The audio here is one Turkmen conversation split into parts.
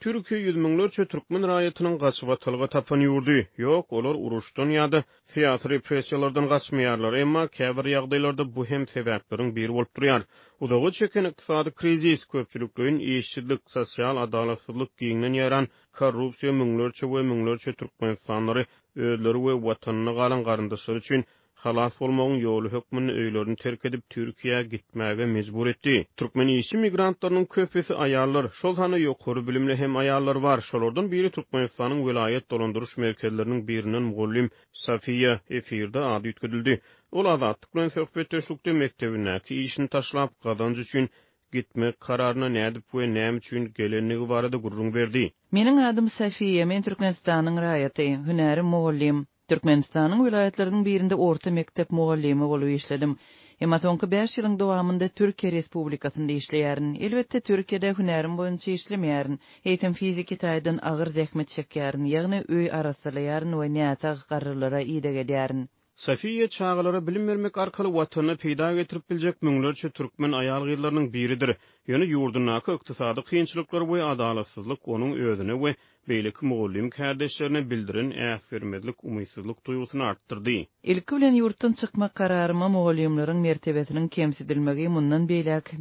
Türkiye yüzmünlerçe Türkmen raýatynyň gaçybatlyga tapan ýurdy. Ýok, olar uruşdan ýa-da syýasy repressiýalardan gaçmaýarlar, emma käbir ýagdaýlarda bu hem sebäpleriň biri bolup durýar. Udagy çeken ykdysady krizis, köpçülikliň işçilik, sosial adalatsyzlyk giňinden ýaran korrupsiýa müňlerçe Türkmenistanlary özleri we watanyna galan garyndaşlar üçin halas bolmagyň ýoly hökmüni öýlerini terk edip Türkiýe gitmäge mejbur etdi. Türkmen işçi migrantlarynyň köpesi aýallar, şol sany ýokary bilimli hem aýallar bar. Şolardan biri Türkmenistanyň vilayet dolandyryş merkezleriniň birinden mugallim Safiýa efirde ady ýetkildi. Ol azatlyk bilen söhbetdeşlikde mektebinäki işini taşlap gazanç üçin gitmek kararyna nädip we näme üçin gelenligi barada gurrun berdi. Meniň adym Safiýa, men Türkmenistanyň raýaty, hünäri mugallim. Türkmenistanyň vilayetlerining birinde orta mektep muallimi bolup işledim. Emma soňky 5 ýylyň dowamında Türkiýe Respublikasynda işleýärin. Elbetde Türkiýede hünerim boýunça işlemeýärin. Eýitim fiziki taýdan agyr zähmet çekýärin, ýagny öý arasylaýarin we näçe garrylara ýyda gedýärin. Safiýa çağalara bilim bermek arkaly watanyny peýda getirip biljek müňlerçe türkmen aýal gyzlarynyň biridir. Ýöne ýurdunaky ykdysady kynçylyklar we adalatsyzlyk onuň özüne we beýleki mugallim kardeşlerine bildiren äsirmezlik, umysyzlyk duýgusyny artdyrdy. Ilki bilen ýurtdan çykmak kararyma mugallimleriň mertebesiniň kemsidilmegi mundan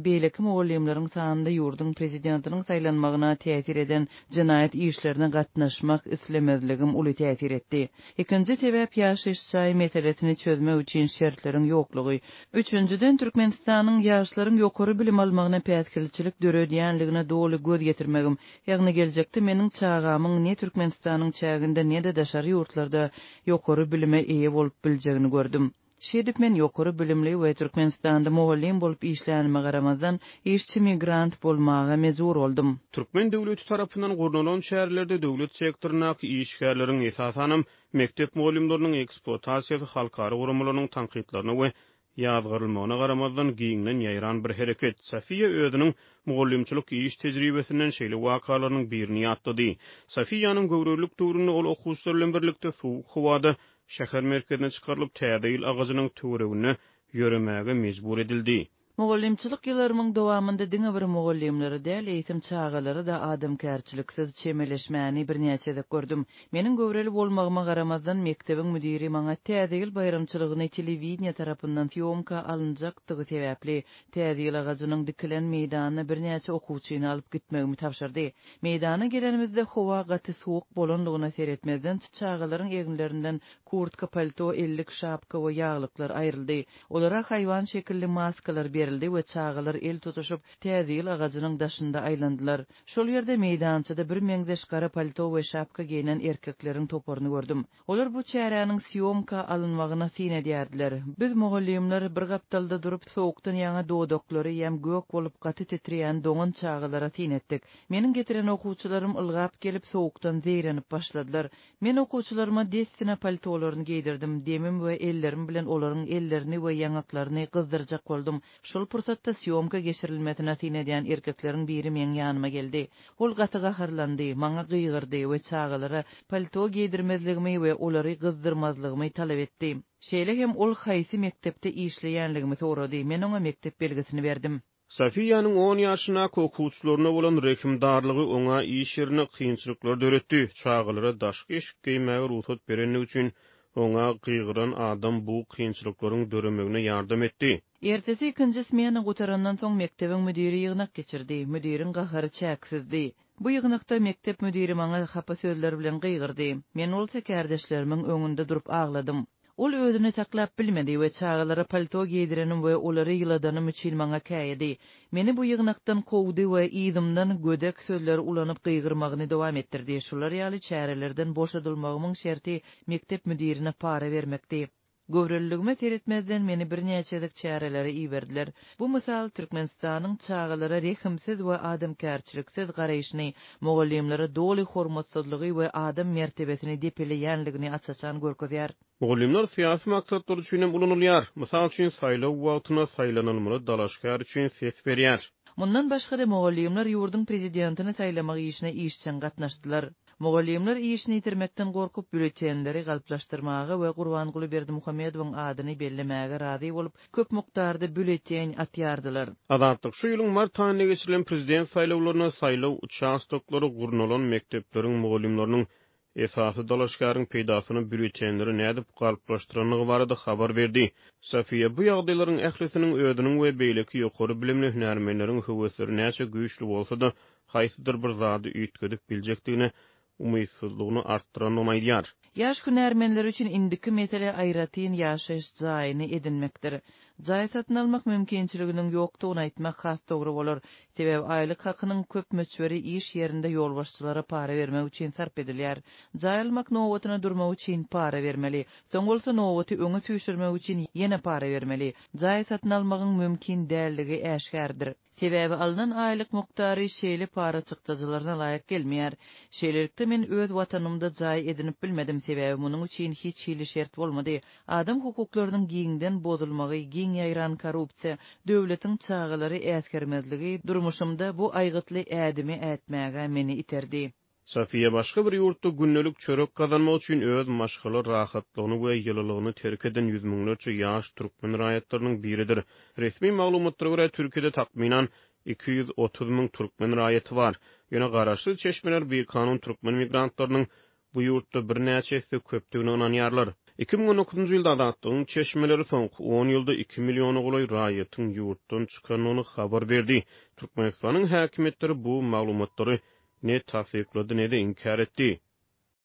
beýleki mugallimleriň sanynda ýurdun prezidentiniň saýlanmagyna täsir eden jinaýat işlerine gatnaşmak islemezligim uly täsir etdi. Ikinji sebäp ýaşaş çaý meselesini çözmek üçin şertleriň ýoklugy. Üçüncüden Türkmenistanyň ýaşlaryň ýokary bilim almagyna päskilçilik döredýänligine doly göz getirmegim. Ýagny geljekde meniň çağamyň ne Türkmenistanyň çäginde ne de daşary ýurtlarda ýokary bilime eýe bolup biljegini gördüm. Şeýdip men ýokary bilimli we Türkmenistanda mugallim bolup işlänime garamazdan işçi migrant bolmaga mezur oldum. Türkmen döwleti tarapyndan gurnulan şäherlerde döwlet sektorunaky işgärleriň esasanam mektep mugallimleriniň eksploatasiýasy halkary gurumlarynyň tanqidlaryna we ýazgyrylmagyna garamazdan giňden ýaýran bir hereket. Safiýa özüniň mugallimçilik iş tejribesinden şeýle wakalarynyň birini ýatdy. Safiýanyň göwrelik döwründe ol okuwçylar bilen birlikde sowuk howada şäher merkezine çykarylyp täzeýil agazynyň töweregine ýöremäge mejbur edildi. Mugallimçilik ýyllarynyň dowamında diňe bir mugallimleri däl eýitim çağalary da adamkärçiliksiz çemeleşmäni birnäçe gördüm. Meniň göwreli bolmagyma garamazdan mektebiň müdiri maňa täzeýil bayramçylygyny telewiziýa tarapyndan syomka alynjakdygy sebäpli täzeýil agazynyň dikilen meýdanyny birnäçe okuwçyny alyp gitmegimi tapşyrdy. Meýdana gelenimizde howa gaty sowuk bolanlygyna seretmezden çağalaryň eginlerinden kurtka, palto, ellik şapka we ýaglyklar aýryldy. Olara haýwan şekilli maskalar berildi we çağalar el tutuşup täzeýil agazynyň daşynda aýlandylar. Şol ýerde meýdançyda bir meňzeş gara palto we şapka giyinen erkekleriň toparyny gördüm. Olar bu çäranyň syomka alynmagyna syn edýärdiler. Biz mugallimler bir gapdalda durup sowukdan ýaňa dodoklary ýem gök bolup gaty titriýän doňan çağalara syn etdik. Meniň getiren okuwçylarym ylgap gelip sowukdan zeýrenip başladylar. Men okuwçylaryma destine paltolaryny giydirdim. Demim we ellerim bilen olaryň ellerini we ýangaklaryny gyzdyrjak boldum. Şol pursatda syomka geçirilmesine syn edýän erkekleriň biri meň ýanyma geldi. Ol gaty gaharlandy, maňa gygyrdy we çağalara palto giydirmezligimi we olary gyzdyrmazlygymy talap etdi. Şeýle hem ol haýsy mektepde işleýänligimi sorady. Men oňa mektep belgesini berdim. Safiýanyň 10 ýaşyna okuwçylaryna bolan rehimdarlygy oňa iş ýerine kynçylyklar döretdi. Çağalara daşky eşik giymäge ruhsat berenlik üçin oňa gygyran adam bu kynçylyklaryň döremegine ýardam etdi. Ertesi ikinji smena gutarandan soň mektebiň müdiri ýygnak geçirdi. Müdiriň gahary çäksizdi. Bu ýygnakda mektep müdiri maňa hapa sözler bilen gygyrdy. Men ol sekerdeşlerimiň öňünde durup agladym. Ol özüni taklap bilmedi we çağalara palto giydirenim we olary ýyladanym üçin maňa käýedi. Meni bu ýygnakdan kowdy we ýydymdan gödek sözler ulanyp gygyrmagyny dowam etdirdi. Şular ýaly çärelerden boşadylmagymyň şerti mektep müdirine para bermekdi. Göwreliligime seretmezden meni birnäçelik çäreleri iýerdiler. Bu mysal Türkmenistanyň çağalara rehimsiz we adamkärçiliksiz garaýyşyny, mugallimlere doly hormatsyzlygy we adam mertebesini depeleýänligini açaçan görkezýär. Mugallimler syýasy maksatlar üçin ulanylýar. Mysal üçin saýlaw wagtyna saýlanylmaly dalaşkar üçin ses berýär. Mundan başga da mugallimler ýurdun prezidentini saýlamak işine işçen gatnaşdylar. Moğolyumlar işini yitirmekden gorkup bülletenleri galplaştırmagy we Gurbanguly Berdimuhammedowyň adyny bellemäge razy bolup köp mukdarda bülleten atýardylar. Azatlyk şu ýylyň mart aýynda geçirilen prezident saýlawlaryna saýlaw uçastoklary gurnulan mekdepleriň mugallimläriniň esasy dalaşgaryň peýdasyny bülletenleri nädip galplaşdyranlygy barada habar berdi. Safiýe bu ýagdaýlaryň ählisiniň ödüniň we beýleki ýokary bilimli hünärmenleriň höwesleri näçe güýçli bolsa-da haýsydyr bir zady üýtgedip biljekdigine umydsuzlygyny artdyran aýdýar. Yaş hünärmenler üçin indiki mesele aýratyn ýaşaýyş jaýyny edinmekdir. Jaý satyn almak mümkinçiliginiň ýokdugyny aýtmak has dogry bolar. Sebäbi aýlyk hakynyň köp möçberi iş ýerinde ýolbaşçylara para bermek üçin sarp edilýär. Jaý almak nowatyna durmak üçin para bermeli. Soň bolsa nowaty öňe süýşürmek üçin ýene para bermeli. Jaý satyn almagyň mümkin dälligi äşgärdir. Sebäbi alynan aýlyk muktary şeýle para çykdyjylaryna laýyk gelmeýär. Şeýlelikde men öz watanymda jaý edinip bilmedim, sebäbi munyň üçin hiç hili şert bolmady. Adam hukuklarynyň giňden bozulmagy, giň ýaýran korrupsiýa, döwletiň çağalary äskermezligi durmuşymda bu aýgytly ädimi ätmäge meni iterdi. Safiýe başga bir ýurtda günnelik çörek gazanmak üçin öz maşgaly rahatlygyny we ýylylygyny terk eden ýüz miňlerçe ýaş türkmen raýatlarynyň biridir. Resmi maglumatlara görä Türkiýede takminan 230 000 türkmen raýaty bar. Ýöne garaşly çeşmeler bir kanun türkmen migrantlarynyň bu ýurtda bir näçesi köpdigine inanýarlar. 2019-njy ýylda Azatlygyň çeşmeleri soňky 10 ýylda 2 milliony goly raýatyň ýurtdan çykanyny habar berdi. Türkmenistanyň häkimetleri bu maglumatlary ne tasdiqlady ne de inkar etdi.